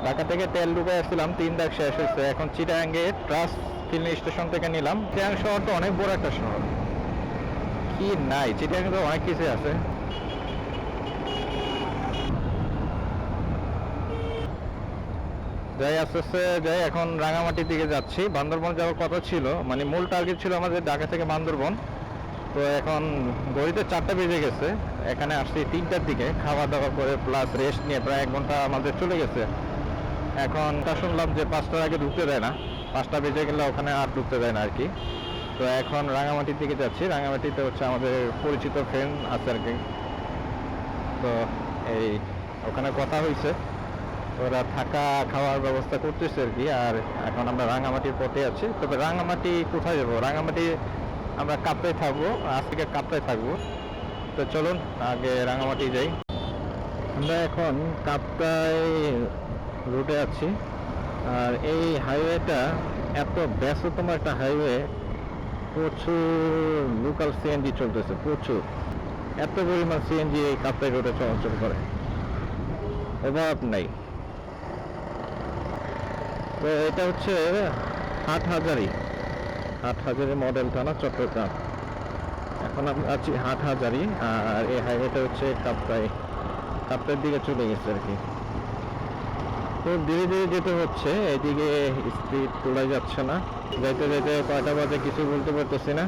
ঢাকা থেকে তেল ঢুকে আসছিলাম, 3 দাগ শেষ হয়েছে। এখন চিটাগাঙ্গে ট্রাস ফিলিং স্টেশন থেকে নিলাম। চিটাগাং শহর তো অনেক বড় একটা শহর, কি নাই চিটাগাঙ্গে তো অনেক কিছু আছে। যাই আস্তে আস্তে যাই, এখন রাঙামাটির দিকে যাচ্ছি। বান্দরবন যাওয়ার কথা ছিল, মানে মূল টার্গেট ছিল আমাদের ঢাকা থেকে বান্দরবন। তো এখন ঘড়িতে 4টা বেজে গেছে, এখানে আসছি 3টার দিকে, খাওয়া দাওয়া করে প্লাস রেস্ট নিয়ে প্রায় 1 ঘন্টা আমাদের চলে গেছে। এখন তা শুনলাম যে 5টার আগে ঢুকতে দেয় না, 5টা বেজে গেলে ওখানে আর ঢুকতে দেয় না আর কি। তো এখন রাঙামাটির দিকে যাচ্ছি। রাঙামাটিতে হচ্ছে আমাদের পরিচিত ফ্রেন্ড আছে আর কি। তো এই ওখানে কথা হয়েছে, ওরা থাকা খাওয়ার ব্যবস্থা করতেছে আর কি। আর এখন আমরা রাঙামাটির পথে আছি। তবে রাঙামাটি কোথায় যাবো? রাঙামাটি আমরা কাপ্তাই থাকবো, আজ থেকে কাপ্তাই থাকবো। তো চলুন আগে রাঙামাটি যাই। আমরা এখন কাপ্তাই রুটে আছি। আর এই হাইওয়েটা এত ব্যস্ততম একটা হাইওয়ে, প্রচুর লোকাল সিএনজি চলতেছে, প্রচুর, এত পরিমাণ সিএনজি এই কাপ্তাই রোডে চলাচল করে, অভাব নাই। তো এটা হচ্ছে হাটহাজারী মডেল থানা, চট্টগ্রাম। এখন আমরা আছি হাটহাজারী, আর এই হাইওয়েটা হচ্ছে কাপ্তাইয়ের দিকে চলে গেছে আর কি। তো ধীরে ধীরে যেতে হচ্ছে, এদিকে স্পিড তোলা যাচ্ছে না। যাইতে যাইতে কয়টা বাজে কিছু বলতে পারতেছি না।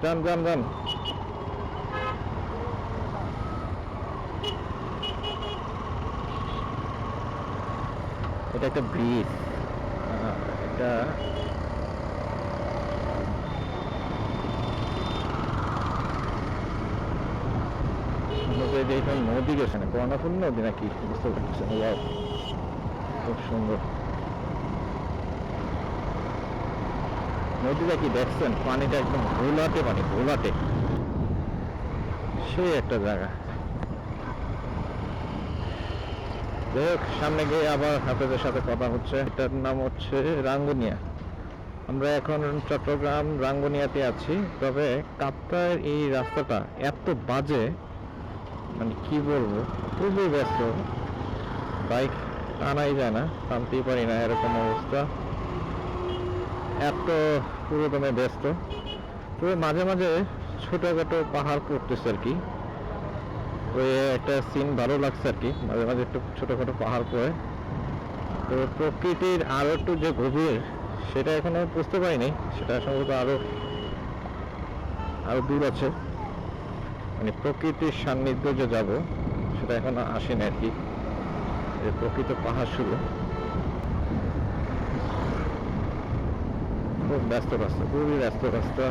যান যান যান। এটা একটা ব্রিজ, এটা নদী গেছে না, কর্ণফুল নদী নাকি বুঝতে পারছি না। খুব সুন্দর নদীটা, কি দেখছেন? পানিটা একদম ঘোলাটে পানি, ঘোলাটে, সেই একটা জায়গা। দেখ সামনে গিয়ে আবার আপনাদের সাথে কথা হচ্ছে। এটার নাম হচ্ছে রাঙ্গুনিয়া। আমরা এখন চট্টগ্রাম রাঙ্গুনিয়াতে আছি। তবে কাপ্তাইয়ের এই রাস্তাটা এত বাজে, মানে কি বলবো, খুবই ব্যস্ত, বাইক টানাই যায় না, টানতেই পারি না, এরকম অবস্থা, এত পুরোদমে ব্যস্ত। তবে মাঝে মাঝে ছোটখাটো পাহাড় পড়তেছে আর কি, ওই একটা সিন ভালো লাগছে আর কি, মাঝে মাঝে একটু ছোটখাটো পাহাড় পড়ে। তো প্রকৃতির আরো একটু যে গভীর, সেটা এখনো বুঝতে পারিনি, সেটা সম্ভবত আরো দূর আছে। মানে প্রকৃতির সান্নিধ্য যে যাব, সেটা এখনো আসেনি আর কি, যে প্রকৃত পাহাড় শুরু। খুব ব্যস্ত রাস্তা, খুবই ব্যস্ত রাস্তা।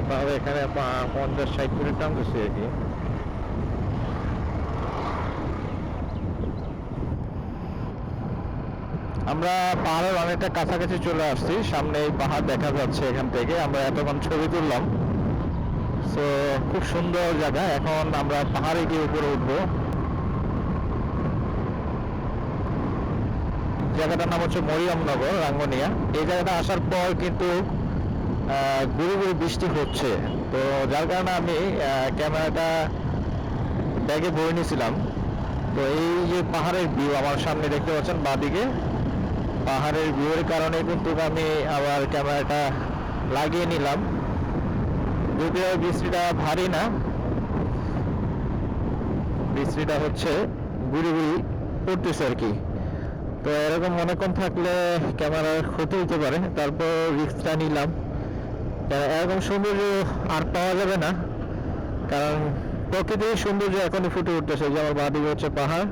তাহলে এখানে 50-60 মিনিট টানতেছি আর কি। আমরা পাহাড়ের অনেকটা কাছাকাছি চলে আসছি, সামনে এই পাহাড় দেখা যাচ্ছে এখান থেকে। আমরা এতক্ষণ ছবি তুললাম, তো খুব সুন্দর জায়গা। এখন আমরা পাহাড়ে গিয়ে উপরে উঠবো। জায়গাটার নাম হচ্ছে মরিয়মনগর, রাঙ্গুনিয়া। এই জায়গাটা আসার পর কিন্তু গুঁড়ি গুঁড়ি বৃষ্টি হচ্ছে, তো যার কারণে আমি ক্যামেরাটা ব্যাগে ভরে নিয়েছিলাম। তো এই যে পাহাড়ের ভিউ আমার সামনে দেখতে পাচ্ছেন বাঁদিকে, পাহাড়ের ভিউয়ের কারণে কিন্তু আমি আবার ক্যামেরাটা লাগিয়ে নিলাম। যদিও বৃষ্টিটা ভারী না, বৃষ্টিটা হচ্ছে গুঁড়ি গুঁড়ি পড়তেছে আর কি। তো এরকম অনেকক্ষণ থাকলে ক্যামেরার ক্ষতি হতে পারে, তারপর রিস্কটা নিলাম। এরকম সৌন্দর্য আর পাওয়া যাবে না, কারণ প্রকৃতির সৌন্দর্য এখনই ফুটে উঠতেছে। যে আমার বাঁদিকে হচ্ছে পাহাড়,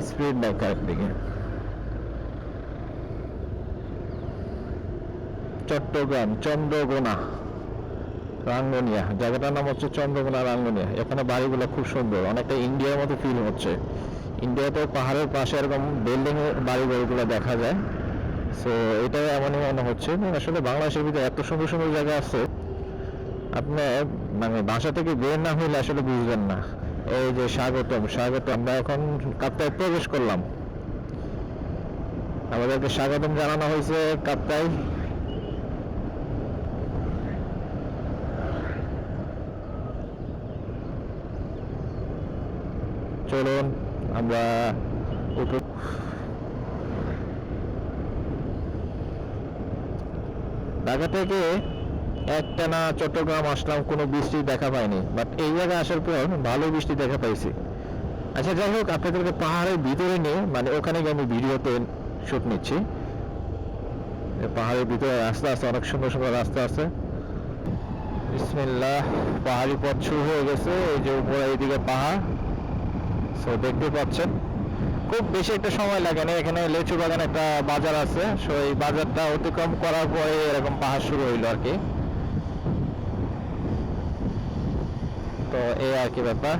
স্পিড ব্রেকার দিকে। চট্টগ্রাম চন্দ্রকোনা রাঙ্গুনিয়া, জায়গাটার নাম হচ্ছে চন্দ্রকোনা রাঙ্গুনিয়া। এখানে বাড়িগুলো খুব সুন্দর, অনেকটা ইন্ডিয়ার মতো ফিল হচ্ছে। ইন্ডিয়াতে পাহাড়ের পাশে এরকম বিল্ডিং বাড়িগুলো দেখা যায়, সো এটাও এমনই মনে হচ্ছে। আসলে বাংলাদেশের ভিতরে এত সুন্দর সুন্দর জায়গা আছে, আপনি মানে বাসা থেকে বের না হইলে আসলে বুঝবেন না। এই যে স্বাগতম, আমরা এখন কাপ্তাই প্রবেশ করলাম। আমাদেরকে স্বাগতম জানানো হয়েছে কাপ্তাই। চলুন আমরা ঢাকা থেকে একটানা চট্টগ্রাম আসলাম, কোনো বৃষ্টি দেখা পাইনি, বাট এই জায়গায় আসার পর ভালো বৃষ্টি দেখা পাইছি। আচ্ছা যাই হোক, আপনাদেরকে পাহাড়ের ভিতরে নিয়ে মানে ওখানে গিয়ে আমি ভিডিওতে শুট নিচ্ছি। পাহাড়ের ভিতরে রাস্তা আছে, অনেক সুন্দর সুন্দর রাস্তা আছে। বিসমিল্লাহ, পাহাড়ি পথ শুরু হয়ে গেছে। এই যে উপরে এইদিকে পাহাড়, সো দেখতে পাচ্ছেন। খুব বেশি একটা সময় লাগে না, এখানে লেচু বাগান একটা বাজার আছে, সো এই বাজারটা অতিক্রম করার পরে এরকম পাহাড় শুরু হইলো আর কি। তো এই আর কি ব্যাপার।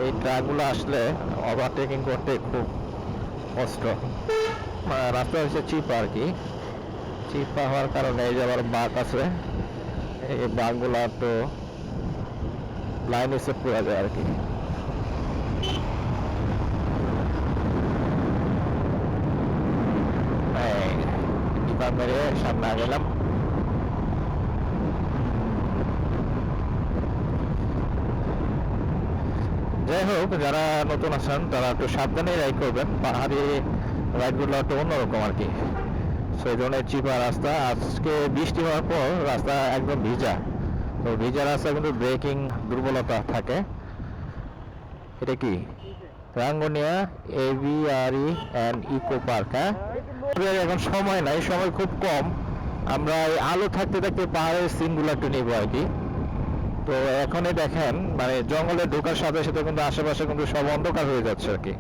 এই ট্রাকগুলো আসলে ওভারটেকিং করতে খুব কষ্ট। রাস্তা হচ্ছে চিপা আর কি, চিপা হওয়ার কারণে এই যে আবার বাঘ আছে, এই বাঘগুলা তো লাইন সেট করা যায় আর কি। মেরে সামনে গেলাম। যাই হোক, যারা নতুন আছেন তারা একটু সাবধানে রাইড করবেন, পাহাড়ি রাইডগুলো একটু অন্যরকম আর কি। সেই জন্য চিপা রাস্তা, আজকে বৃষ্টি হওয়ার পর রাস্তা একদম ভিজা, তো ভিজা রাস্তা কিন্তু ব্রেকিং দুর্বলতা থাকে। এটা কি রাঙ্গুনিয়া এভিআরই অ্যান্ড ইকো পার্ক? হ্যাঁ, এখন সময় নাই, সময় খুব কম। আমরা এই আলো থাকতে থাকতে পাহাড়ের সিনগুলো একটু নিবো আর কি। তো এখনই দেখেন মানে জঙ্গলে ঢোকার সাথে সাথে কিন্তু আশেপাশে কিন্তু সব অন্ধকার হয়ে যাচ্ছে আর কি।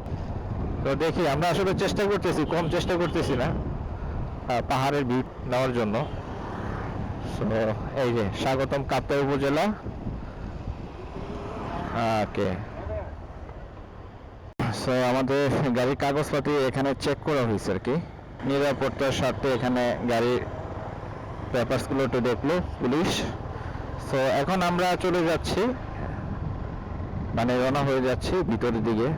তো দেখি, আমরা আসলে চেষ্টা করতেছি, কম চেষ্টা করতেছি না পাহাড়ের ভিউ নেওয়ার জন্য। এই যে স্বাগতম কাপ্তাই উপজেলা। ওকে, সো আমাদের গাড়ির কাগজপাতি এখানে চেক করা হয়েছে আর কি, নিরাপত্তার স্বার্থে এখানে গাড়ির পেপারসগুলো একটু দেখলো পুলিশ। সো এখন আমরা চলে যাচ্ছি, মানে রওনা হয়ে যাচ্ছি ভিতরের দিকে।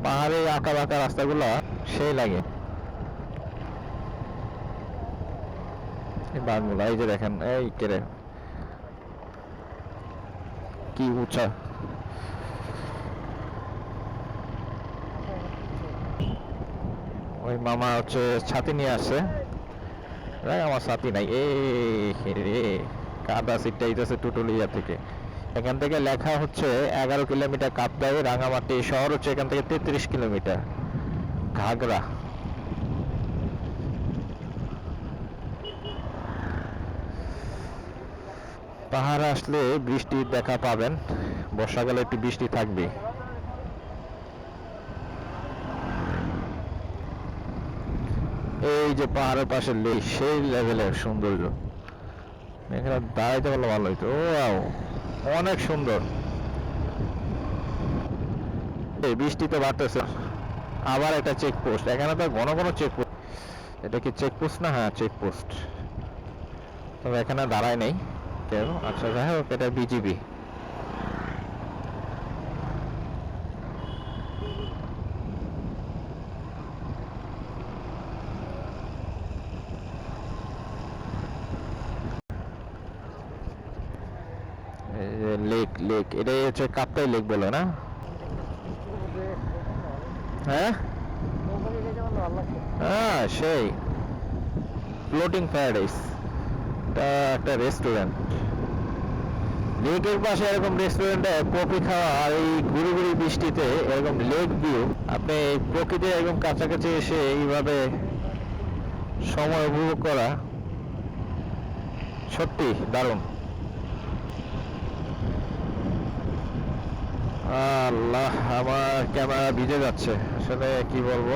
পাহাড়ে আঁকা বাঁকা রাস্তাগুলো সেই লাগে। বাঘগুলা এই যে দেখেন, এই কেড়ে কি উঁচা। ওই মামা হচ্ছে ছাতি নিয়ে আসছে, আমার ছাতি নাই। এই রে, কাদা সিটাইতেছে টুটুলিয়া থেকে। এখান থেকে লেখা হচ্ছে 11 কিলোমিটার কাপ্তাই, রাঙামাটি শহর হচ্ছে এখান থেকে 33 কিলোমিটার। ঘাগরা পাহাড় আসলে বৃষ্টি দেখা পাবেন, বর্ষাকালে একটু বৃষ্টি থাকবে। এই যে পাহাড়ের পাশে সেই লেভেলের সৌন্দর্য, এখানে দাঁড়াইতে পারলে ভালো হইতো। অনেক সুন্দর। এই বৃষ্টিতে বাড়তেছে, আবার একটা চেকপোস্ট, এখানে তো ঘন ঘন চেকপোস্ট। এটা কি চেকপোস্ট না? হ্যাঁ চেকপোস্ট, তবে এখানে দাঁড়ায় নেই কেউ। আচ্ছা যাই হোক, এটা বিজিবি। লেক লেক এটাই হচ্ছে কাপ্তাই লেক বলে না? হ্যাঁ হ্যাঁ, সেই ফ্লোটিং প্যারাডাইস, এটা একটা রেস্টুরেন্ট। লেকের পাশে এরকম রেস্টুরেন্টে কফি খাওয়া আর এই গুড়ি গুড়ি বৃষ্টিতে এরকম লেক ভিউ, আপনি প্রকৃতির একদম কাছাকাছি এসে এইভাবে সময় উপভোগ করা সত্যি দারুণ। আল্লাহ, আমার ক্যামেরা ভিজে যাচ্ছে, আসলে কি বলবো।